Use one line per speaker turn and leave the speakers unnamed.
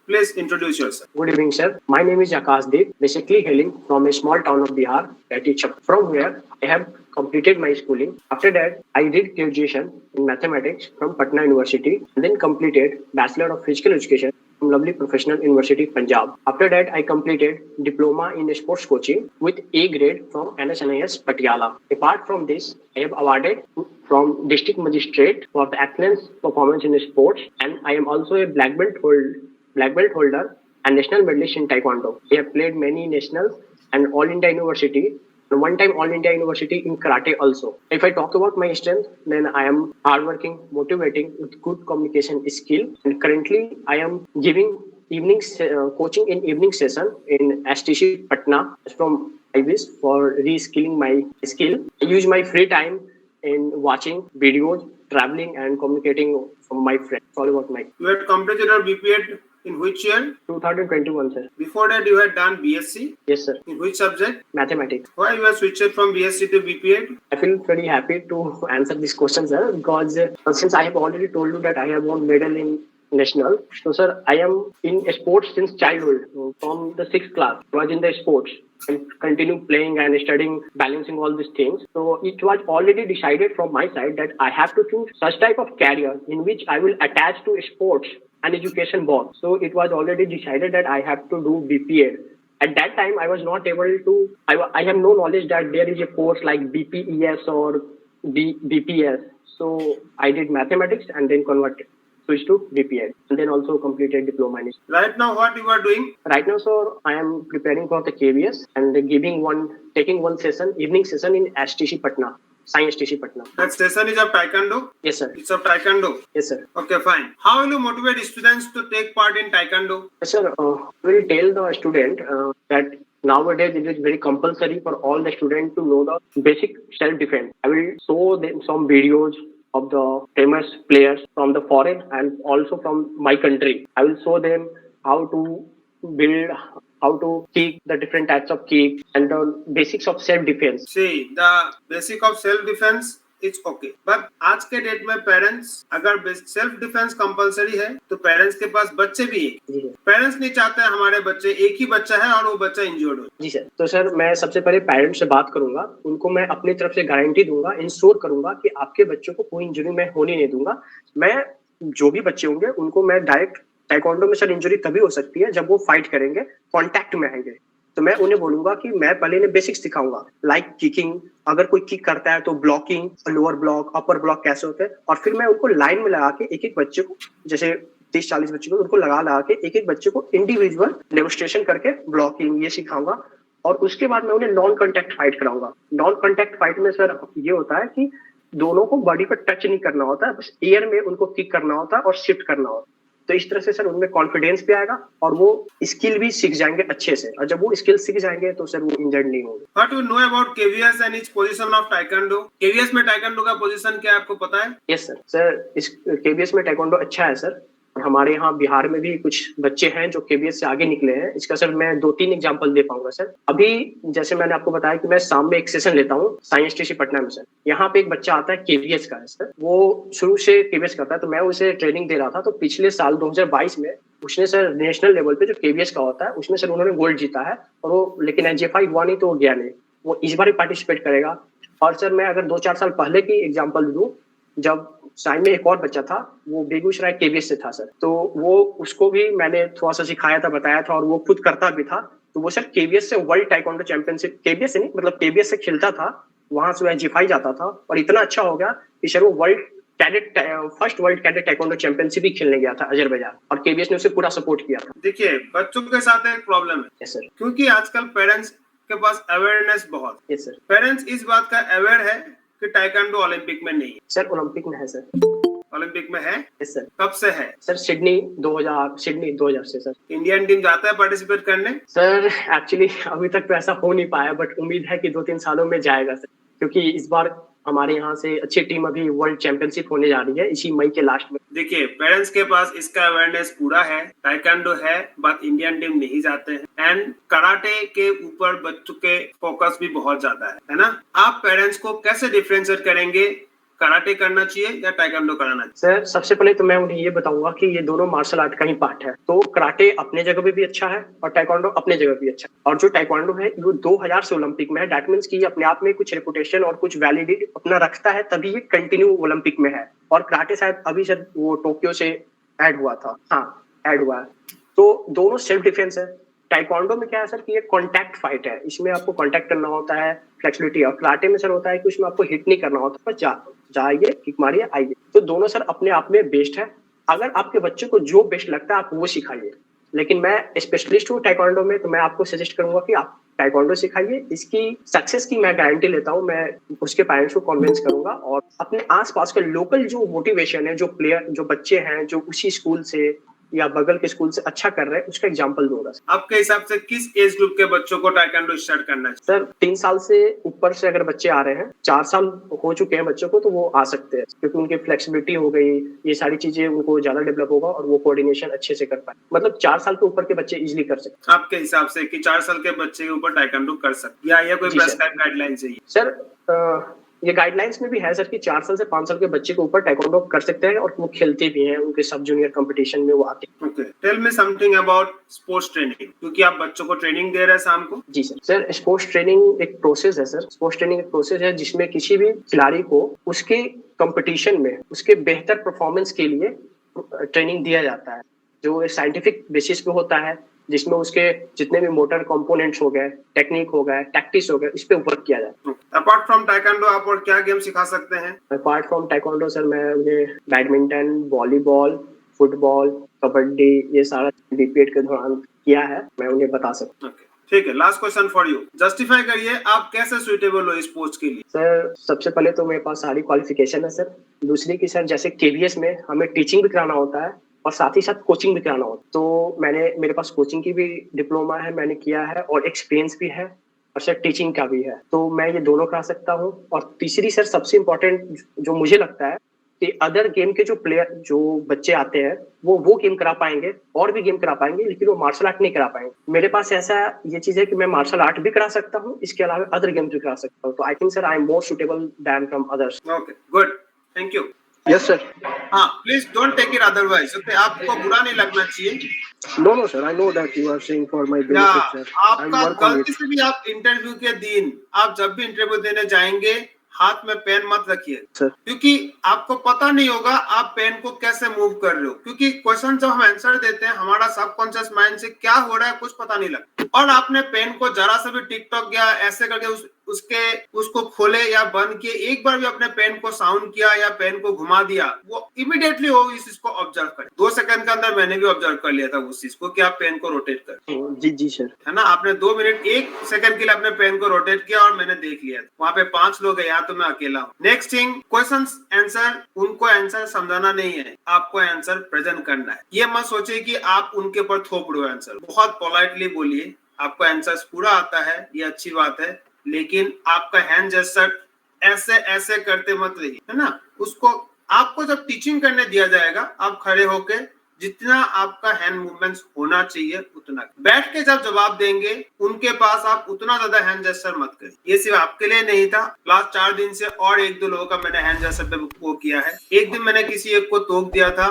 Please introduce yourself.
Good evening, sir. My name is Akashdeep, basically hailing from a small town of Bihar, that is Chapra. From where I have completed my schooling. After that, I did graduation in mathematics from Patna University, and then completed Bachelor of Physical Education from Lovely Professional University, Punjab. After that, I completed Diploma in Sports Coaching with A grade from NSNIS Patiala. Apart from this, I have awarded from District Magistrate for the excellence performance in sports, and I am also a black belt holder and national medalist in Taekwondo. I have played many nationals and All India University, and one time All India University in Karate also. If I talk about my strength, then I am hardworking, motivating with good communication skill, and currently I am giving coaching in evening session in STC Patna from IBIS for reskilling my skill. I use my free time in watching videos, traveling, and communicating from my friends. All about my.
You had completed your BPEd in which year?
2021, sir.
Before that, you had done BSc.
Yes, sir.
In which subject?
Mathematics.
Why you have switched from BSc to BPEd?
I feel very happy to answer this question, sir, because since I have already told you that I have won medal in national. So, sir, I am in sports since childhood. From the 6th class, I was in the sports and continue playing and studying, balancing all these things. So it was already decided from my side that I have to choose such type of career in which I will attach to sports and education both. So it was already decided that I have to do BPEd. At that time, I was not able to, I have no knowledge that there is a course like BPES or BPS. So I did mathematics and then switched to BPEd, and then also completed diploma in.
Right now, what you are doing?
Right now, sir, I am preparing for the KVS and taking one session, evening session in STC Patna, Science STC Patna.
That session is of Taekwondo?
Yes, sir.
It's of Taekwondo?
Yes, sir.
Okay, fine. How will you motivate students to take part in Taekwondo?
Yes, sir. I will tell the student that nowadays it is very compulsory for all the students to know the basic self-defense. I will show them some videos of the famous players from the foreign and also from my country. I will show them how to build, how to kick, the different types of kick, and the basics of self-defense.
See, the basic of self-defense is okay. But आज के date में parents अगर self defence compulsory है तो parents के पास बच्चे भी है. पेरेंट्स नहीं चाहते हमारे बच्चे, एक ही बच्चा है और वो बच्चा इंजर्ड हो.
जी सर. तो सर मैं सबसे पहले पेरेंट्स से बात करूंगा, उनको मैं अपनी तरफ से गारंटी दूंगा, इंश्योर करूंगा कि आपके बच्चों को कोई इंजरी मैं होने नहीं दूंगा. मैं जो भी बच्चे होंगे उनको मैं डायरेक्ट टाइकोंडो में सर इंजरी तभी हो सकती है जब वो फाइट करेंगे, कॉन्टैक्ट में आएंगे. तो मैं उन्हें बोलूंगा कि मैं पहले इन्हें बेसिक्स सिखाऊंगा, लाइक किकिंग. अगर कोई किक करता है तो ब्लॉकिंग, लोअर ब्लॉक, अपर ब्लॉक कैसे होते हैं, और फिर मैं उनको लाइन में लगा के एक एक बच्चे को, जैसे 30-40 बच्चे को उनको लगा के एक एक बच्चे को इंडिविजुअल डेमोन्स्ट्रेशन करके ब्लॉकिंग ये सिखाऊंगा. और उसके बाद मैं उन्हें नॉन कॉन्टैक्ट फाइट कराऊंगा. नॉन कॉन्टैक्ट फाइट में सर ये होता है कि दोनों को बॉडी पर टच नहीं करना होता है, बस एयर में उनको किक करना होता है और शिफ्ट करना होता है. तो इस तरह से सर उनमें कॉन्फिडेंस भी आएगा और वो स्किल भी सीख जाएंगे अच्छे से, और जब वो स्किल सीख जाएंगे तो सर वो इंजर्ड नहीं होंगे.
What you know about KVS and its position of Taekwondo? KVS में Taekwondo का पोजीशन क्या आपको पता है?
Yes sir. सर इस KVS में Taekwondo अच्छा है सर. हमारे यहाँ बिहार में भी कुछ बच्चे हैं जो KVS से आगे निकले हैं. इसका सर मैं 2-3 एग्जांपल दे पाऊंगा सर. अभी जैसे मैंने आपको बताया कि मैं शाम में एक सेशन लेता हूँ साइंस STC पटना में सर. यहाँ पे एक बच्चा आता है KVS का है सर. वो शुरू से KVS करता है, तो मैं उसे ट्रेनिंग दे रहा था. तो पिछले साल 2022 में उसने सर नेशनल लेवल पे जो KVS का होता है उसमें सर उन्होंने गोल्ड जीता है. और वो लेकिन NJ5 हुआ नहीं तो वो गया नहीं. वो इस बार पार्टिसिपेट करेगा. और सर मैं अगर 2-4 साल पहले की एग्जाम्पल दूं, जब साइड में एक और बच्चा था, वो बेगूसराय KVS से था सर. तो वो उसको भी मैंने थोड़ा सा सिखाया था, बताया था, और वो खुद करता भी था. तो वो सर KVS से वर्ल्ड टाइकोंडो चैंपियनशिप, KVS से नहीं मतलब KVS से खेलता था, वहां से NJ5 जाता था और इतना अच्छा हो गया कि सर वो first world cadet taekwondo championship भी खेलने गया था अजरबैजान, और KVS ने उसे पूरा सपोर्ट किया था.
देखिए बच्चों के साथ एक प्रॉब्लम है.
Yes sir.
क्योंकि आजकल पेरेंट्स के पास अवेयरनेस बहुत.
Yes sir.
पेरेंट्स इस बात का अवेयर है कि टाइकोंडो ओलंपिक में नहीं है.
सर ओलंपिक में है सर.
ओलंपिक में है?
Yes sir.
कब से है?
सर सिडनी 2000 से सर.
इंडियन टीम जाता है पार्टिसिपेट करने?
सर एक्चुअली अभी तक तो ऐसा हो नहीं पाया, बट उम्मीद है कि 2-3 सालों में जाएगा सर, क्योंकि इस बार हमारे यहाँ से अच्छी टीम अभी वर्ल्ड चैंपियनशिप होने जा रही है इसी मई के लास्ट में.
देखिए पेरेंट्स के पास इसका अवेयरनेस पूरा है, टाइकोंडो है, बट इंडियन टीम नहीं जाते हैं. एंड कराटे के ऊपर बच्चों के फोकस भी बहुत ज्यादा है ना. आप पेरेंट्स को कैसे डिफरेंशिएट करेंगे कराटे करना चाहिए या टाइकोंडो कराना चाहिए?
सर सबसे पहले तो मैं उन्हें ये बताऊंगा कि ये दोनों मार्शल आर्ट का ही पार्ट है। तो कराटे अपने जगह पे भी अच्छा है और टाइकोंडो अपने जगह भी अच्छा है। और जो टाइकोंडो है वो 2000 से ओलंपिक में है। दैट मीन्स कि ये अपने आप में कुछ रेपुटेशन और कुछ वैलिडिटी अपना रखता है, तभी ये कंटिन्यू ओलंपिक में है। और कराटे शायद अभी सर वो टोक्यो से ऐड हुआ था। हाँ, ऐड हुआ है। तो दोनों सेल्फ डिफेंस है। टाइकोंडो में क्या है सर कि ये कॉन्टैक्ट फाइट है, इसमें आपको कॉन्टैक्ट करना होता है, फ्लेक्सिबिलिटी। और कराटे में सर होता है कि उसमें आपको हिट नहीं करना होता, बस जाइए, किक मारिए, आइए। तो दोनों सर अपने आप में बेस्ट है। अगर आपके बच्चे को जो बेस्ट लगता है आप वो सिखाइए। लेकिन मैं स्पेशलिस्ट हूँ टाइकोंडो में, तो मैं आपको सजेस्ट करूंगा कि आप टाइकोंडो सिखाइए। इसकी सक्सेस की मैं गारंटी लेता हूँ। मैं उसके पेरेंट्स को कन्विंस करूंगा और अपने आसपास के लोकल जो मोटिवेशन है, जो प्लेयर, जो बच्चे हैं जो उसी स्कूल से या बगल के स्कूल से अच्छा कर रहे हैं, उसका एग्जाम्पल दूंगा।
आपके हिसाब से किस एज ग्रुप के बच्चों को टाइकोंडो स्टार्ट करना चाहिए?
सर 3 साल से ऊपर से अगर बच्चे आ रहे हैं, 4 साल हो चुके हैं बच्चों को, तो वो आ सकते हैं, क्योंकि उनकी फ्लेक्सिबिलिटी हो गई, ये सारी चीजें उनको ज्यादा डेवलप होगा और वो कोऑर्डिनेशन अच्छे से कर पाए। मतलब 4 साल के ऊपर के बच्चे इजिली कर सकते हैं।
आपके हिसाब से कि 4 साल के बच्चे के ऊपर टाइकोंडो कर सकते या ये कोई
जी
प्रेस्क्राइब गाइडलाइन चाहिए?
सर ये गाइडलाइंस में भी है सर कि 4 साल से 5 साल के बच्चे के ऊपर टाइकोंडो कर सकते हैं और वो खेलते भी हैं, उनके सब जूनियर कंपटीशन में वो आते हैं।
Okay, tell me something about sports training, क्योंकि आप बच्चों को ट्रेनिंग दे रहे हैं शाम को।
जी सर स्पोर्ट्स ट्रेनिंग एक प्रोसेस है सर। स्पोर्ट्स ट्रेनिंग एक प्रोसेस है जिसमें किसी भी खिलाड़ी को उसके कंपटीशन में उसके बेहतर परफॉर्मेंस के लिए ट्रेनिंग दिया जाता है, जो साइंटिफिक बेसिस पे होता है, जिसमें उसके जितने भी मोटर कंपोनेंट्स हो गए, टेक्निक हो गए, टैक्टिक्स हो गए, इस पे वर्क किया जाता है।
अपार्ट फ्रॉम टाइकोंडो आप और क्या गेम सिखा सकते हैं?
अपार्ट फ्रॉम टाइकोंडो सर मैं उन्हें बैडमिंटन, वॉलीबॉल, फुटबॉल, कबड्डी, ये सारा बीपीएड के दौरान किया है, मैं उन्हें बता सकता हूँ।
ठीक है, last question for you, justify करिए आप कैसे सुइटेबल हो इस पोस्ट के लिए?
सर सबसे पहले तो मेरे पास सारी क्वालिफिकेशन है सर। दूसरी की सर जैसे केवीएस में हमें टीचिंग भी कराना होता है और साथ ही साथ कोचिंग भी कराना होता है। तो मेरे पास कोचिंग की भी डिप्लोमा है, मैंने किया है, और एक्सपीरियंस भी है, और सर टीचिंग का भी है। तो मैं ये दोनों करा सकता हूँ। और तीसरी सर सबसे इम्पोर्टेंट जो मुझे लगता है कि अदर गेम के जो प्लेयर, जो बच्चे आते हैं, वो गेम करा पाएंगे, और भी गेम करा पाएंगे, लेकिन वो मार्शल आर्ट नहीं करा पाएंगे। मेरे पास ऐसा ये चीज है कि मैं मार्शल आर्ट भी करा सकता हूँ, इसके अलावा अदर गेम्स भी करा सकता हूँ। तो I think sir I am more suitable than from others.
Okay, good, thank you.
Yes sir.
हाँ, please don't take it otherwise. Okay, आपको बुरा नहीं लगना चाहिए।
No, sir. I know that you are saying for my benefit, sir. I'm
आपका
work on
गलती
it.
से भी आप इंटरव्यू के दिन, आप जब भी इंटरव्यू देने जाएंगे, हाथ में पेन मत रखिए,
सर।
क्योंकि आपको पता नहीं होगा आप पेन को कैसे मूव कर रहे हो। क्योंकि क्वेश्चन जब हम आंसर देते हैं, हमारा सबकॉन्शियस माइंड से क्या हो रहा है कुछ पता नहीं लगता। और आपने पेन को जरा से भी टिकटॉक या ऐसे करके उसको खोले या बंद किए, एक बार भी अपने पेन को साउंड किया या पेन को घुमा दिया, वो इमीडिएटली वो इस चीज को ऑब्जर्व करे। 2 सेकंड के अंदर मैंने भी ऑब्जर्व कर लिया था उस चीज को कि आप पेन को रोटेट कर।
जी सर।
है ना, आपने 2 मिनट 1 सेकंड के लिए अपने पेन को रोटेट किया और मैंने देख लिया। वहां पे 5 लोग हैं, यहाँ तो मैं अकेला हूँ। नेक्स्ट थिंग, क्वेश्चन आंसर, उनको आंसर समझाना नहीं है, आपको आंसर प्रेजेंट करना है। ये मत सोचिए कि आप उनके ऊपर थोप रहे हो आंसर। बहुत पोलाइटली बोलिए, आपको आंसर पूरा आता है, ये अच्छी बात है, लेकिन आपका हैंड जेस्चर ऐसे ऐसे करते मत रहिए, है ना। उसको आपको जब टीचिंग करने दिया जाएगा, आप खड़े होके जितना आपका हैंड मूवमेंट्स होना चाहिए उतना, बैठ के जब जवाब देंगे उनके पास आप उतना ज्यादा हैंड जेस्चर मत करिए। ये सिर्फ आपके लिए नहीं था, लास्ट 4 दिन से और 1-2 लोगों का मैंने हैंड जेस्चर पे वो किया है। एक दिन मैंने किसी एक को टोक दिया था,